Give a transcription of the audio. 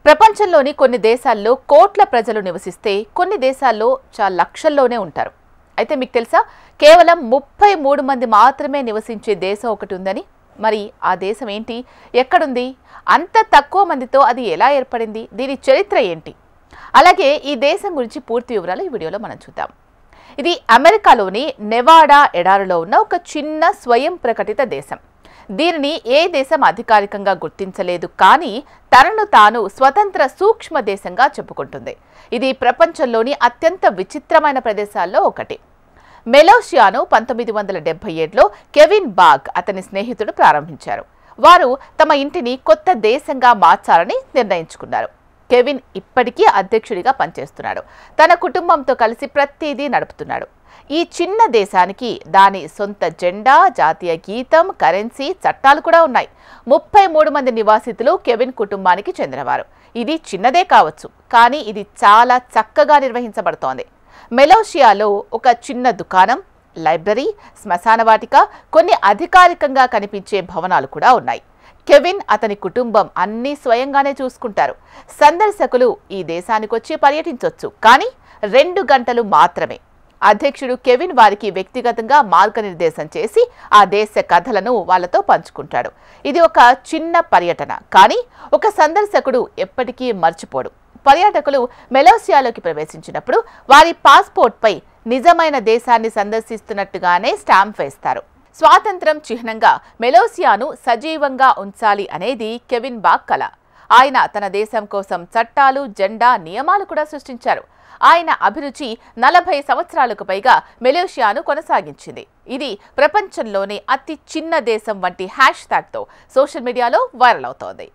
ప్రపంచంలోని కొన్ని దేశాల్లో కోట్ల ప్రజలు నివసిస్తే కొన్ని దేశాల్లో చాలా లక్షల్లోనే ఉంటారు. అయితే మీకు తెలుసా, కేవలం 33 మంది మాత్రమే నివసించే దేశం ఒకటి ఉందని. మరి ఆ దేశం ఏంటి, ఎక్కడుంది? అంత తక్కువ మందితో అది ఎలా ఏర్పడింది? దీని చరిత్ర ఏంటి? అలాగే ఈ దేశం గురించి పూర్తి వివరాలు ఈ వీడియోలో మనం చూద్దాం. ఇది అమెరికాలోని నెవాడా ఎడారిలో ఉన్న ఒక చిన్న స్వయం ప్రకటిత దేశం. దీనిని ఏ దేశం అధికారికంగా గుర్తించలేదు, కానీ తనను తాను స్వతంత్ర సూక్ష్మ దేశంగా చెప్పుకుంటుంది. ఇది ప్రపంచంలోని అత్యంత విచిత్రమైన ప్రదేశాల్లో ఒకటి. మెలోషియాను 1977లో కెవిన్ బాగ్ అతని స్నేహితుడు ప్రారంభించారు. వారు తమ ఇంటిని కొత్త దేశంగా మార్చాలని నిర్ణయించుకున్నారు. కెవిన్ ఇప్పటికీ అధ్యక్షుడిగా పనిచేస్తున్నాడు. తన కుటుంబంతో కలిసి ప్రతిదీ నడుపుతున్నాడు. ఈ చిన్న దేశానికి దాని సొంత జెండా, జాతీయ గీతం, కరెన్సీ, చట్టాలు కూడా ఉన్నాయి. 33 మంది నివాసితులు కెవిన్ కుటుంబానికి చెందినవారు. ఇది చిన్నదే కావచ్చు, కానీ ఇది చాలా చక్కగా నిర్వహించబడుతోంది. మెలోషియాలో ఒక చిన్న దుకాణం, లైబ్రరీ, శ్మశాన వాటిక, కొన్ని అధికారికంగా కనిపించే భవనాలు కూడా ఉన్నాయి. కెవిన్, అతని కుటుంబం అన్నీ స్వయంగానే చూసుకుంటారు. సందర్శకులు ఈ దేశానికి వచ్చి పర్యటించవచ్చు, కానీ 2 గంటలు మాత్రమే. అధ్యక్షుడు కెవిన్ వారికి వ్యక్తిగతంగా మార్గనిర్దేశం చేసి ఆ దేశ కథలను వాళ్లతో పంచుకుంటాడు. ఇది ఒక చిన్న పర్యటన, కానీ ఒక సందర్శకుడు ఎప్పటికీ మర్చిపోడు. పర్యాటకులు మెలోషియాలోకి ప్రవేశించినప్పుడు వారి పాస్పోర్ట్పై నిజమైన దేశాన్ని సందర్శిస్తున్నట్టుగానే స్టాంప్ వేస్తారు. స్వాతంత్ర్యం చిహ్నంగా మెలోషియాను సజీవంగా ఉంచాలి అనేది కెవిన్ బాగ్ కల. ఆయన తన దేశం కోసం చట్టాలు, జెండా, నియమాలు కూడా సృష్టించారు. ఆయన అభిరుచి 40 సంవత్సరాలకు పైగా మెలోషియాను కొనసాగించింది. ఇది ప్రపంచంలోనే అతి చిన్న దేశం వంటి హ్యాష్ ట్యాగ్తో సోషల్ మీడియాలో వైరల్ అవుతోంది.